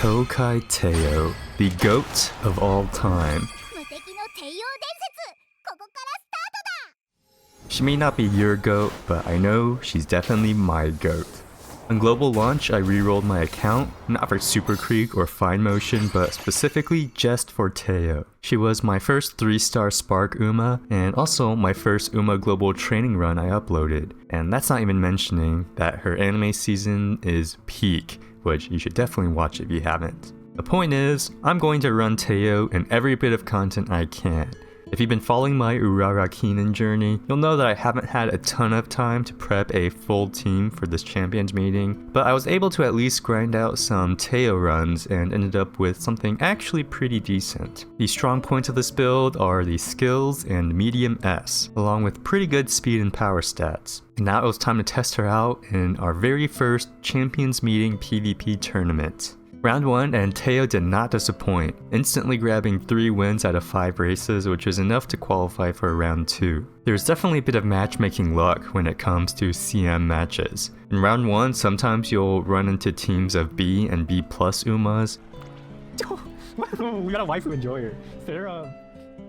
Tokai Teio, the GOAT of all time. She may not be your GOAT, but I know she's definitely my GOAT. On global launch, I rerolled my account, not for Super Creek or Fine Motion, but specifically just for Teio. She was my first 3-star Spark Uma, and also my first Uma global training run I uploaded. And that's not even mentioning that her anime season is peak, which you should definitely watch if you haven't. The point is, I'm going to run Teio in every bit of content I can. If you've been following my Urara Keenan journey, you'll know that I haven't had a ton of time to prep a full team for this champions meeting, but I was able to at least grind out some Teio runs and ended up with something actually pretty decent. The strong points of this build are the skills and medium S, along with pretty good speed and power stats. And now it was time to test her out in our very first champions meeting PvP tournament. Round 1 and Teio did not disappoint, instantly grabbing 3 wins out of 5 races, which was enough to qualify for round 2. There's definitely a bit of matchmaking luck when it comes to CM matches. In round 1, sometimes you'll run into teams of B and B plus Umas. We got a waifu enjoyer. Sarah.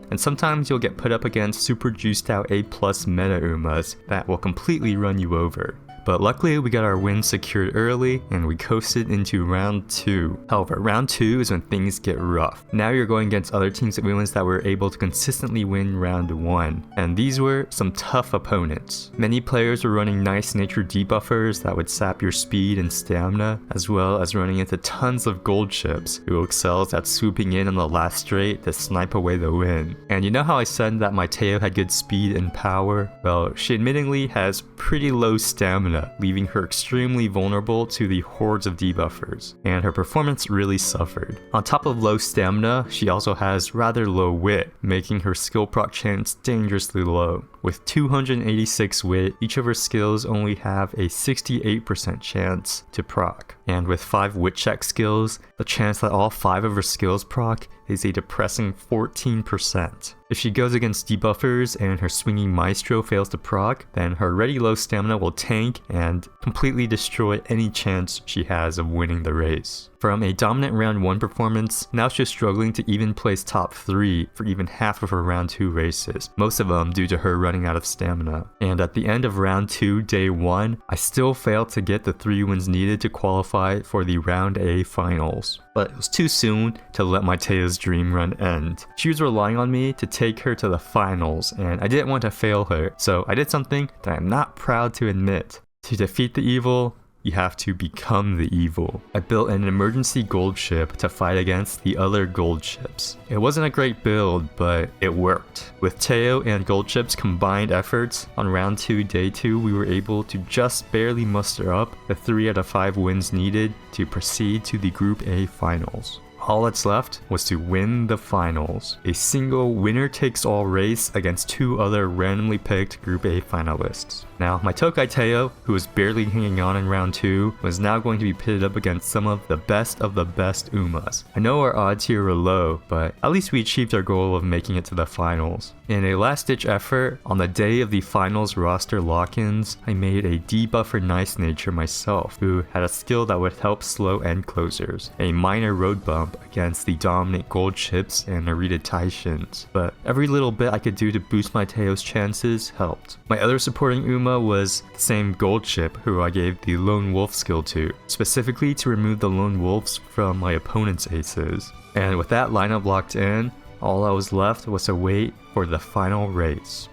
And sometimes you'll get put up against super juiced out A plus meta Umas that will completely run you over. But luckily we got our win secured early and we coasted into round 2. However, round 2 is when things get rough. Now you're going against other teams of Umas that were able to consistently win round 1. And these were some tough opponents. Many players were running nice nature debuffers that would sap your speed and stamina, as well as running into tons of gold chips who excels at swooping in on the last straight to snipe away the win. And you know how I said that my Teio had good speed and power? Well, she admittingly has pretty low stamina, leaving her extremely vulnerable to the hordes of debuffers, and her performance really suffered. On top of low stamina, she also has rather low wit, making her skill proc chance dangerously low. With 286 wit, each of her skills only have a 68% chance to proc. And with 5 wit check skills, the chance that all 5 of her skills proc is a depressing 14%. If she goes against debuffers and her swinging maestro fails to proc, then her already low stamina will tank and completely destroy any chance she has of winning the race. From a dominant round 1 performance, now she's struggling to even place top 3 for even half of her round 2 races, most of them due to her running out of stamina. And at the end of round 2 day 1, I still failed to get the 3 wins needed to qualify for the round A finals. But it was too soon to let my Teio's dream run end. She was relying on me to take her to the finals, and I didn't want to fail her, so I did something that I'm not proud to admit. To defeat the evil, you have to become the evil. I built an emergency gold ship to fight against the other gold ships. It wasn't a great build, but it worked. With Teio and gold ships' combined efforts, on round 2 day 2 we were able to just barely muster up the 3 out of 5 wins needed to proceed to the Group A finals. All that's left was to win the finals, a single winner-takes-all race against 2 other randomly picked Group A finalists. Now, my Tokai Teio, who was barely hanging on in round 2, was now going to be pitted up against some of the best Umas. I know our odds here were low, but at least we achieved our goal of making it to the finals. In a last-ditch effort, on the day of the finals roster lock-ins, I made a debuffer nice nature myself, who had a skill that would help slow end closers, a minor road bump against the dominant gold chips and Narita Taishins, but every little bit I could do to boost my Teio's chances helped. My other supporting Uma was the same gold chip who I gave the Lone Wolf skill to, specifically to remove the Lone Wolves from my opponent's aces. And with that lineup locked in, all I was left was to wait for the final race.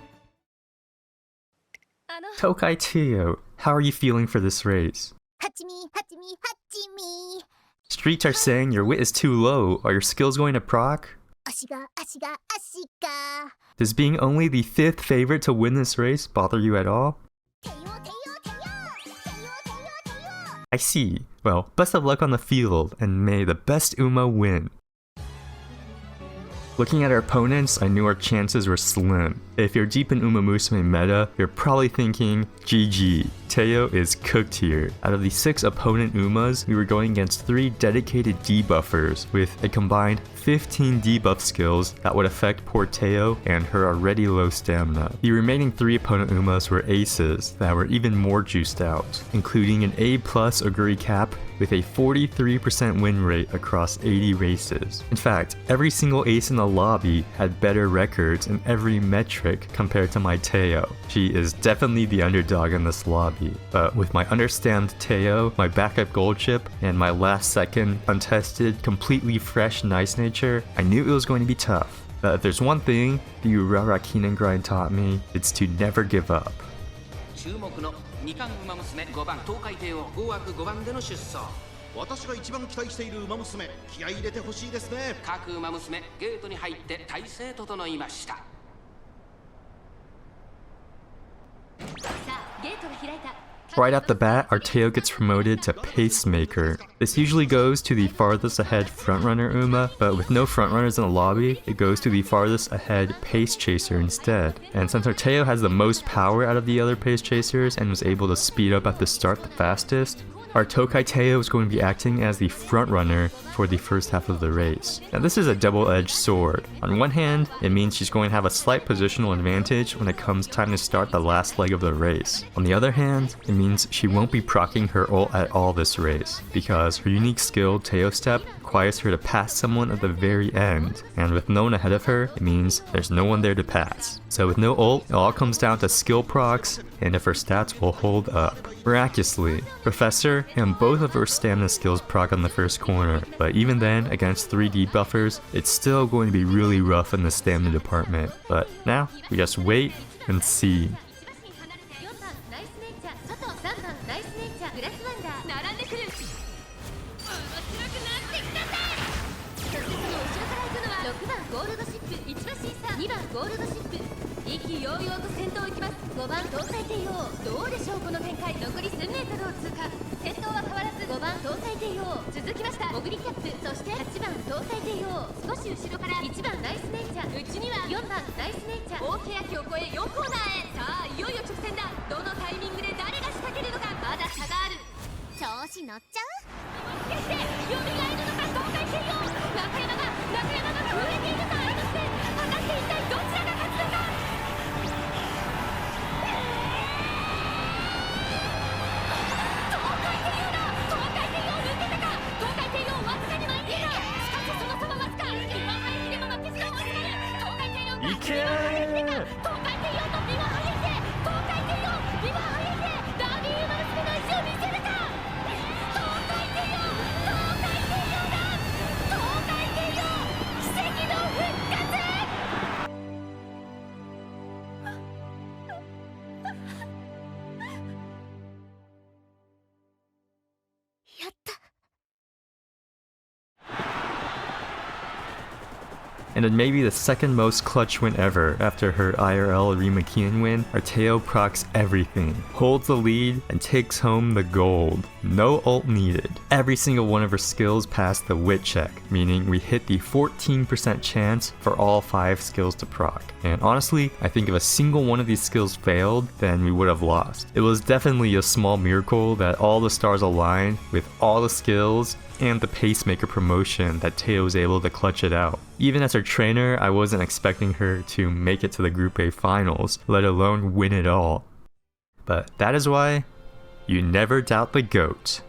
Tokai Teio, how are you feeling for this race? Streets are saying your wit is too low. Are your skills going to proc? Does being only the 5th favorite to win this race bother you at all? I see. Well, best of luck on the field, and may the best Uma win. Looking at our opponents, I knew our chances were slim. If you're deep in MUSUME meta, you're probably thinking, GG, Teio is cooked here. Out of the 6 opponent Umas, we were going against 3 dedicated debuffers with a combined 15 debuff skills that would affect poor Teio and her already low stamina. The remaining 3 opponent Umas were aces that were even more juiced out, including an A+ Oguri Cap with a 43% win rate across 80 races. In fact, every single ace in the lobby had better records in every metric compared to my teio. She is definitely the underdog in this lobby, but with my understand teio, my backup gold chip, and my last second, untested, completely fresh nice nature, I knew it was going to be tough. But if there's one thing the Urara Keenan grind taught me, it's to never give up. 注目の2冠馬娘5番東海帝王5枠5番での出走。私が一番期待している馬娘、気合い入れてほしいですね。各馬娘ゲートに入って体勢整いました。 Right off the bat, our teio gets promoted to Pacemaker. This usually goes to the farthest ahead frontrunner Uma, but with no frontrunners in the lobby, it goes to the farthest ahead Pace Chaser instead. And since our teio has the most power out of the other Pace Chasers and was able to speed up at the start the fastest, our Tokai Teio is going to be acting as the frontrunner for the first half of the race. Now this is a double-edged sword. On one hand, it means she's going to have a slight positional advantage when it comes time to start the last leg of the race. On the other hand, it means she won't be proccing her ult at all this race, because her unique skill, Teio Step, requires her to pass someone at the very end, and with no one ahead of her, it means there's no one there to pass. So with no ult, it all comes down to skill procs, and if her stats will hold up. Miraculously, Professor and both of her stamina skills proc on the first corner, but even then, against 3 debuffers, it's still going to be really rough in the stamina department. But now, we just wait and see. And in maybe the second most clutch win ever after her IRL Rima Keenan win, our teio procs everything, holds the lead, and takes home the gold. No ult needed. Every single one of her skills passed the wit check, meaning we hit the 14% chance for all 5 skills to proc. And honestly, I think if a single one of these skills failed, then we would have lost. It was definitely a small miracle that all the stars aligned with all the skills and the Pacemaker promotion that Teio was able to clutch it out. Even as her trainer, I wasn't expecting her to make it to the Group A finals, let alone win it all. But that is why you never doubt the GOAT.